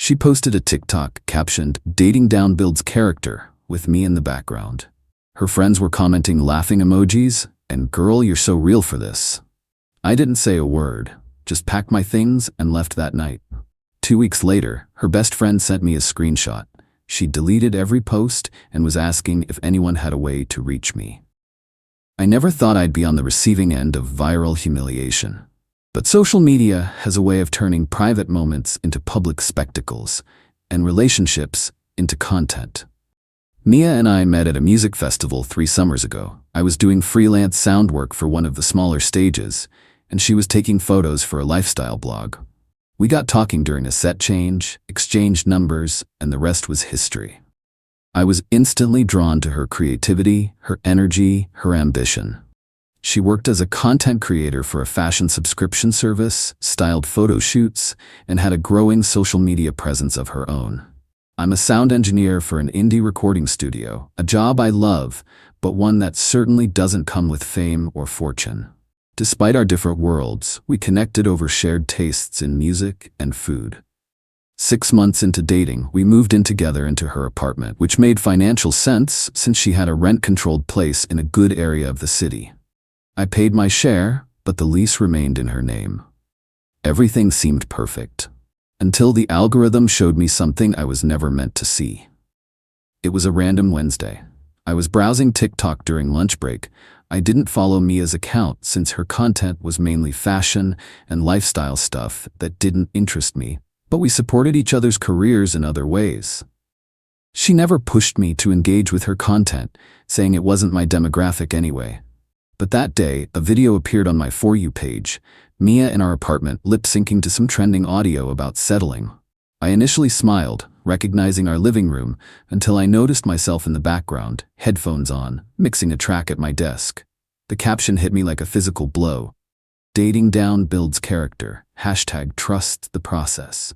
She posted a TikTok captioned, "Dating down builds character," with me in the background. Her friends were commenting laughing emojis, and "Girl, you're so real for this." I didn't say a word, just packed my things and left that night. 2 weeks later, her best friend sent me a screenshot. She deleted every post and was asking if anyone had a way to reach me. I never thought I'd be on the receiving end of viral humiliation. But social media has a way of turning private moments into public spectacles, and relationships into content. Mia and I met at a music festival 3 summers ago. I was doing freelance sound work for one of the smaller stages, and she was taking photos for a lifestyle blog. We got talking during a set change, exchanged numbers, and the rest was history. I was instantly drawn to her creativity, her energy, her ambition. She worked as a content creator for a fashion subscription service, styled photo shoots, and had a growing social media presence of her own. I'm a sound engineer for an indie recording studio, a job I love, but one that certainly doesn't come with fame or fortune. Despite our different worlds, we connected over shared tastes in music and food. 6 months into dating, we moved in together into her apartment, which made financial sense since she had a rent-controlled place in a good area of the city. I paid my share, but the lease remained in her name. Everything seemed perfect, until the algorithm showed me something I was never meant to see. It was a random Wednesday. I was browsing TikTok during lunch break. I didn't follow Mia's account since her content was mainly fashion and lifestyle stuff that didn't interest me, but we supported each other's careers in other ways. She never pushed me to engage with her content, saying it wasn't my demographic anyway. But that day, a video appeared on my For You page, Mia in our apartment lip-syncing to some trending audio about settling. I initially smiled, recognizing our living room, until I noticed myself in the background, headphones on, mixing a track at my desk. The caption hit me like a physical blow. "Dating down builds character. #trust the process."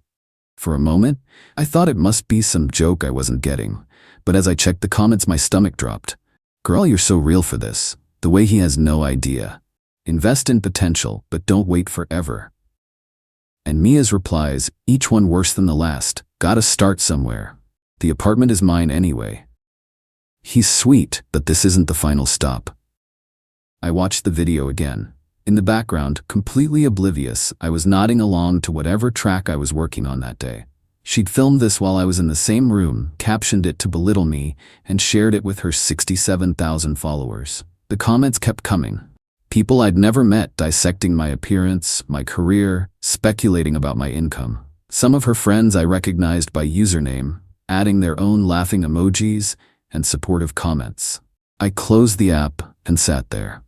For a moment, I thought it must be some joke I wasn't getting, but as I checked the comments, my stomach dropped. "Girl, you're so real for this. The way he has no idea. Invest in potential, but don't wait forever." And Mia's replies, each one worse than the last. "Gotta start somewhere. The apartment is mine anyway." He's sweet, but this isn't the final stop. I watched the video again. In the background, completely oblivious, I was nodding along to whatever track I was working on that day. She'd filmed this while I was in the same room, captioned it to belittle me, and shared it with her 67,000 followers. The comments kept coming. People I'd never met dissecting my appearance, my career, speculating about my income. Some of her friends I recognized by username, adding their own laughing emojis and supportive comments. I closed the app and sat there.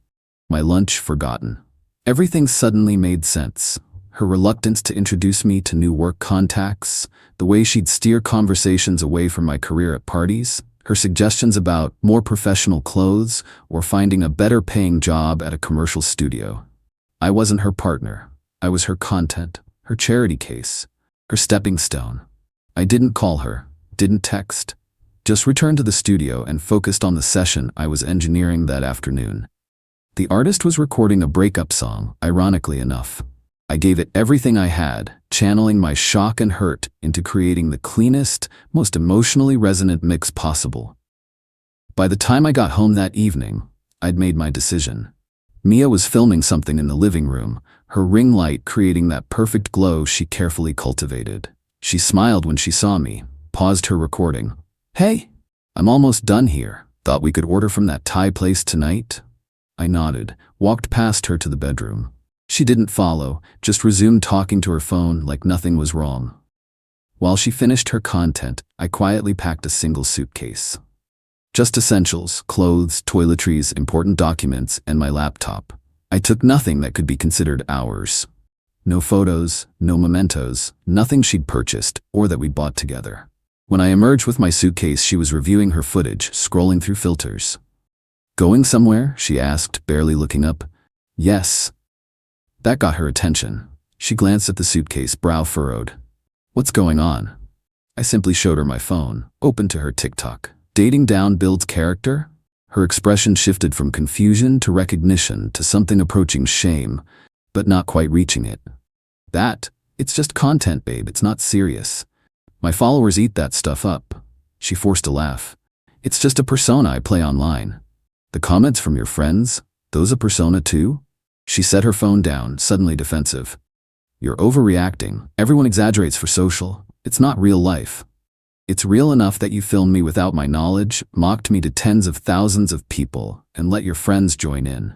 My lunch forgotten. Everything suddenly made sense. Her reluctance to introduce me to new work contacts, the way she'd steer conversations away from my career at parties, her suggestions about more professional clothes or finding a better paying job at a commercial studio. I wasn't her partner. I was her content, her charity case, her stepping stone. I didn't call her, didn't text, just returned to the studio and focused on the session I was engineering that afternoon. The artist was recording a breakup song, ironically enough. I gave it everything I had, channeling my shock and hurt into creating the cleanest, most emotionally resonant mix possible. By the time I got home that evening, I'd made my decision. Mia was filming something in the living room, her ring light creating that perfect glow she carefully cultivated. She smiled when she saw me, paused her recording. "Hey, I'm almost done here. Thought we could order from that Thai place tonight?" I nodded, walked past her to the bedroom. She didn't follow, just resumed talking to her phone like nothing was wrong. While she finished her content, I quietly packed a single suitcase. Just essentials, clothes, toiletries, important documents, and my laptop. I took nothing that could be considered ours. No photos, no mementos, nothing she'd purchased or that we bought together. When I emerged with my suitcase, she was reviewing her footage, scrolling through filters. "Going somewhere?" she asked, barely looking up. "Yes." That got her attention. She glanced at the suitcase, brow furrowed. "What's going on?" I simply showed her my phone, open to her TikTok. "Dating down builds character?" Her expression shifted from confusion to recognition to something approaching shame, but not quite reaching it. "It's just content, babe. It's not serious." My followers eat that stuff up. She forced a laugh. It's just a persona I play online. The comments from your friends, those a persona too? She set her phone down, suddenly defensive. You're overreacting. Everyone exaggerates for social. It's not real life. It's real enough that you filmed me without my knowledge, mocked me to tens of thousands of people, and let your friends join in.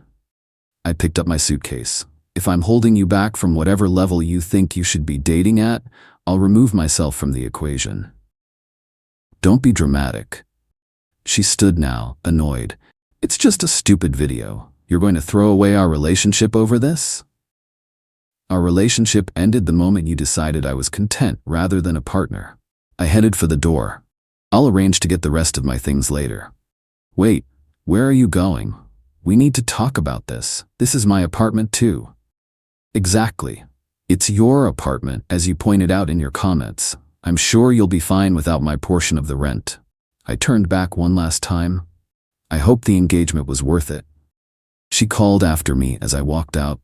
I picked up my suitcase. If I'm holding you back from whatever level you think you should be dating at, I'll remove myself from the equation. Don't be dramatic. She stood now, annoyed. It's just a stupid video. You're going to throw away our relationship over this? Our relationship ended the moment you decided I was content rather than a partner. I headed for the door. I'll arrange to get the rest of my things later. Wait, where are you going? We need to talk about this. This is my apartment too. Exactly. It's your apartment, as you pointed out in your comments. I'm sure you'll be fine without my portion of the rent. I turned back one last time. I hope the engagement was worth it. She called after me as I walked out,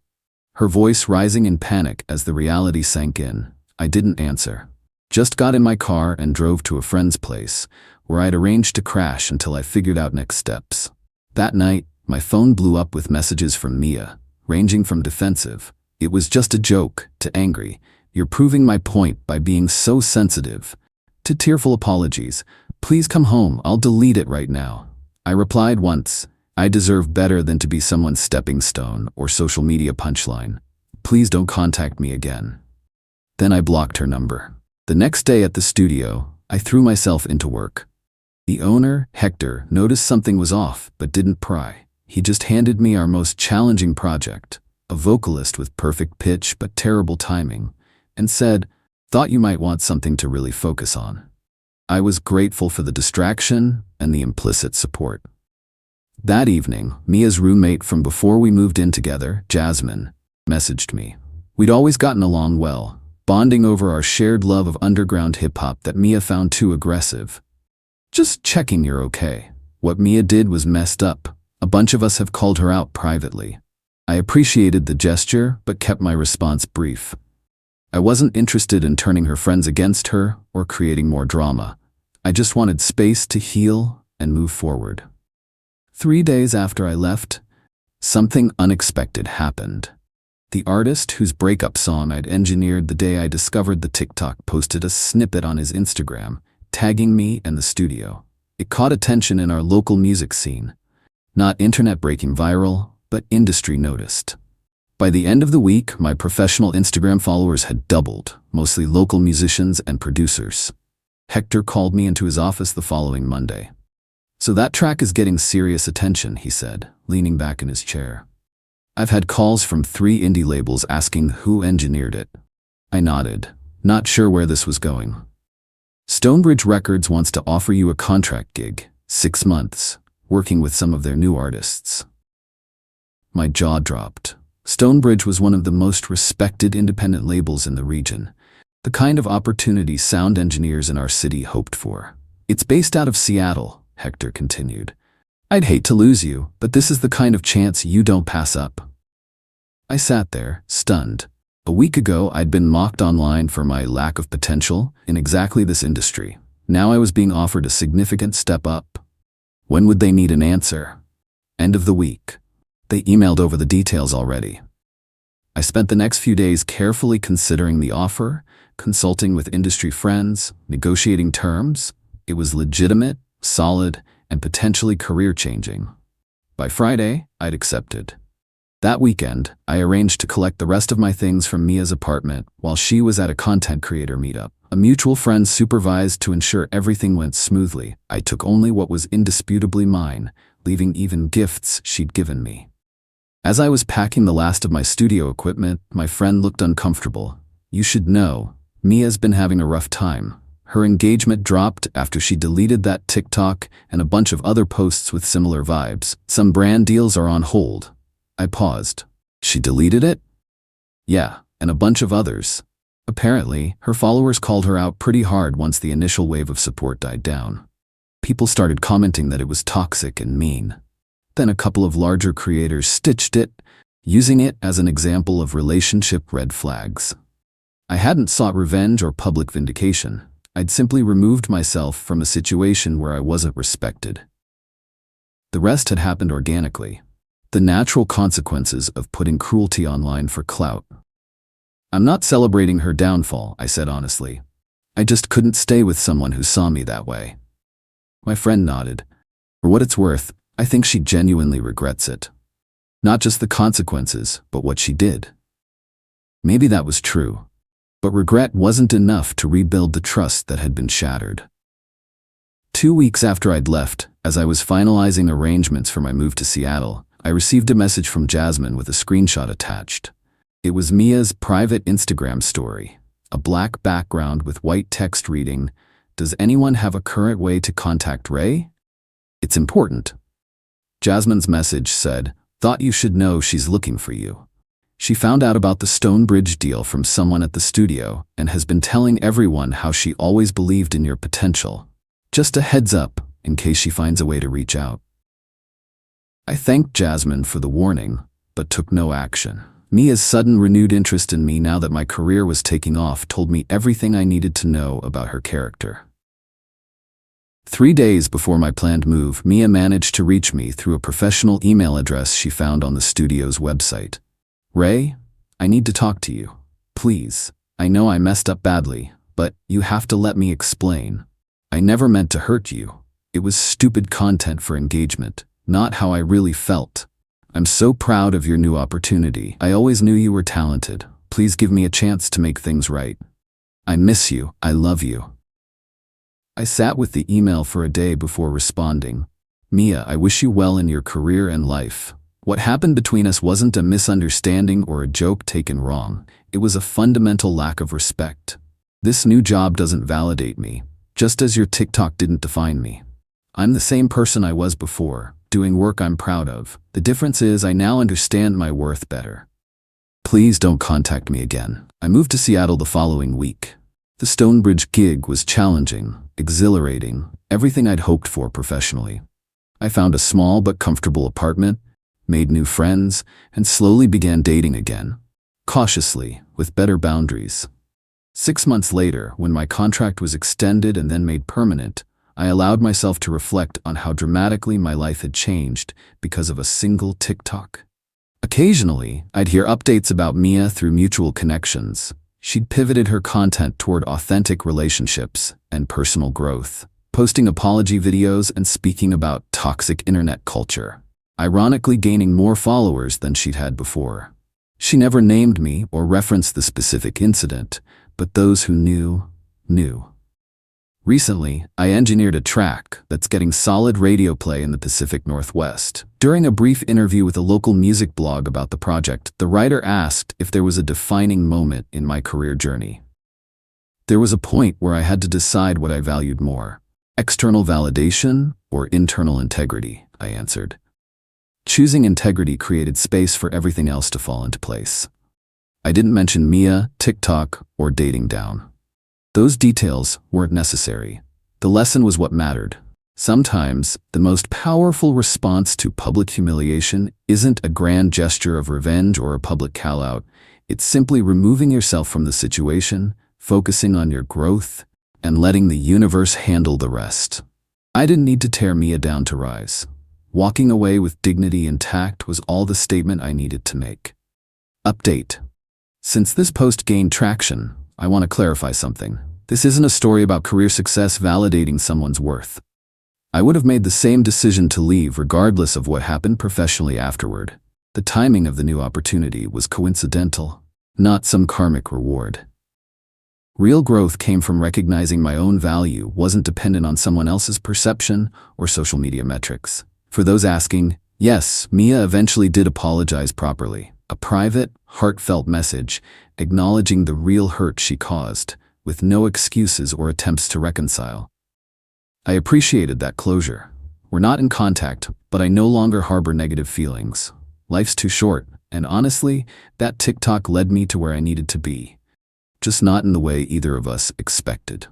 her voice rising in panic as the reality sank in. I didn't answer. Just got in my car and drove to a friend's place, where I'd arranged to crash until I figured out next steps. That night, my phone blew up with messages from Mia, ranging from defensive, "It was just a joke," to angry, "You're proving my point by being so sensitive," to tearful apologies, "Please come home, I'll delete it right now." I replied once, "I deserve better than to be someone's stepping stone or social media punchline. Please don't contact me again." Then I blocked her number. The next day at the studio, I threw myself into work. The owner, Hector, noticed something was off but didn't pry. He just handed me our most challenging project, a vocalist with perfect pitch but terrible timing, and said, "Thought you might want something to really focus on." I was grateful for the distraction and the implicit support. That evening, Mia's roommate from before we moved in together, Jasmine, messaged me. We'd always gotten along well, bonding over our shared love of underground hip-hop that Mia found too aggressive. "Just checking you're okay. What Mia did was messed up. A bunch of us have called her out privately." I appreciated the gesture, but kept my response brief. I wasn't interested in turning her friends against her or creating more drama. I just wanted space to heal and move forward. 3 days after I left, something unexpected happened. The artist whose breakup song I'd engineered the day I discovered the TikTok posted a snippet on his Instagram, tagging me and the studio. It caught attention in our local music scene. Not internet breaking viral, but industry noticed. By the end of the week, my professional Instagram followers had doubled, mostly local musicians and producers. Hector called me into his office the following Monday. "So that track is getting serious attention," he said, leaning back in his chair. "I've had calls from 3 indie labels asking who engineered it." I nodded, not sure where this was going. "Stonebridge Records wants to offer you a contract gig, 6 months, working with some of their new artists." My jaw dropped. Stonebridge was one of the most respected independent labels in the region, the kind of opportunity sound engineers in our city hoped for. "It's based out of Seattle," Hector continued. "I'd hate to lose you, but this is the kind of chance you don't pass up." I sat there, stunned. A week ago, I'd been mocked online for my lack of potential in exactly this industry. Now I was being offered a significant step up. When would they need an answer? End of the week. They emailed over the details already. I spent the next few days carefully considering the offer, consulting with industry friends, negotiating terms. It was legitimate, solid, and potentially career-changing. By Friday, I'd accepted. That weekend, I arranged to collect the rest of my things from Mia's apartment while she was at a content creator meetup. A mutual friend supervised to ensure everything went smoothly. I took only what was indisputably mine, leaving even gifts she'd given me. As I was packing the last of my studio equipment, my friend looked uncomfortable. "You should know, Mia's been having a rough time. Her engagement dropped after she deleted that TikTok and a bunch of other posts with similar vibes. Some brand deals are on hold." I paused. "She deleted it?" "Yeah, and a bunch of others." Apparently, her followers called her out pretty hard once the initial wave of support died down. People started commenting that it was toxic and mean. Then a couple of larger creators stitched it, using it as an example of relationship red flags. I hadn't sought revenge or public vindication. I'd simply removed myself from a situation where I wasn't respected. The rest had happened organically. The natural consequences of putting cruelty online for clout. I'm not celebrating her downfall, I said honestly. I just couldn't stay with someone who saw me that way. My friend nodded. For what it's worth, I think she genuinely regrets it. Not just the consequences, but what she did. Maybe that was true, but regret wasn't enough to rebuild the trust that had been shattered. 2 weeks after I'd left, as I was finalizing arrangements for my move to Seattle, I received a message from Jasmine with a screenshot attached. It was Mia's private Instagram story, a black background with white text reading, "Does anyone have a current way to contact Ray? It's important." Jasmine's message said, "Thought you should know she's looking for you. She found out about the Stonebridge deal from someone at the studio and has been telling everyone how she always believed in your potential. Just a heads up in case she finds a way to reach out." I thanked Jasmine for the warning, but took no action. Mia's sudden renewed interest in me now that my career was taking off told me everything I needed to know about her character. 3 days before my planned move, Mia managed to reach me through a professional email address she found on the studio's website. "Ray, I need to talk to you. Please. I know I messed up badly, but you have to let me explain. I never meant to hurt you. It was stupid content for engagement, not how I really felt. I'm so proud of your new opportunity. I always knew you were talented. Please give me a chance to make things right. I miss you. I love you." I sat with the email for a day before responding. "Mia, I wish you well in your career and life. What happened between us wasn't a misunderstanding or a joke taken wrong. It was a fundamental lack of respect. This new job doesn't validate me, just as your TikTok didn't define me. I'm the same person I was before, doing work I'm proud of. The difference is I now understand my worth better. Please don't contact me again." I moved to Seattle the following week. The Stonebridge gig was challenging, exhilarating, everything I'd hoped for professionally. I found a small but comfortable apartment, made new friends, and slowly began dating again. Cautiously, with better boundaries. 6 months later, when my contract was extended and then made permanent, I allowed myself to reflect on how dramatically my life had changed because of a single TikTok. Occasionally, I'd hear updates about Mia through mutual connections. She'd pivoted her content toward authentic relationships and personal growth, posting apology videos and speaking about toxic internet culture, ironically gaining more followers than she'd had before. She never named me or referenced the specific incident, but those who knew, knew. Recently, I engineered a track that's getting solid radio play in the Pacific Northwest. During a brief interview with a local music blog about the project, the writer asked if there was a defining moment in my career journey. There was a point where I had to decide what I valued more, external validation or internal integrity, I answered. Choosing integrity created space for everything else to fall into place. I didn't mention Mia, TikTok, or dating down. Those details weren't necessary. The lesson was what mattered. Sometimes, the most powerful response to public humiliation isn't a grand gesture of revenge or a public call-out. It's simply removing yourself from the situation, focusing on your growth, and letting the universe handle the rest. I didn't need to tear Mia down to rise. Walking away with dignity intact was all the statement I needed to make. Update. Since this post gained traction, I want to clarify something. This isn't a story about career success validating someone's worth. I would have made the same decision to leave regardless of what happened professionally afterward. The timing of the new opportunity was coincidental, not some karmic reward. Real growth came from recognizing my own value wasn't dependent on someone else's perception or social media metrics. For those asking, yes, Mia eventually did apologize properly. A private, heartfelt message acknowledging the real hurt she caused, with no excuses or attempts to reconcile. I appreciated that closure. We're not in contact, but I no longer harbor negative feelings. Life's too short, and honestly, that TikTok led me to where I needed to be. Just not in the way either of us expected.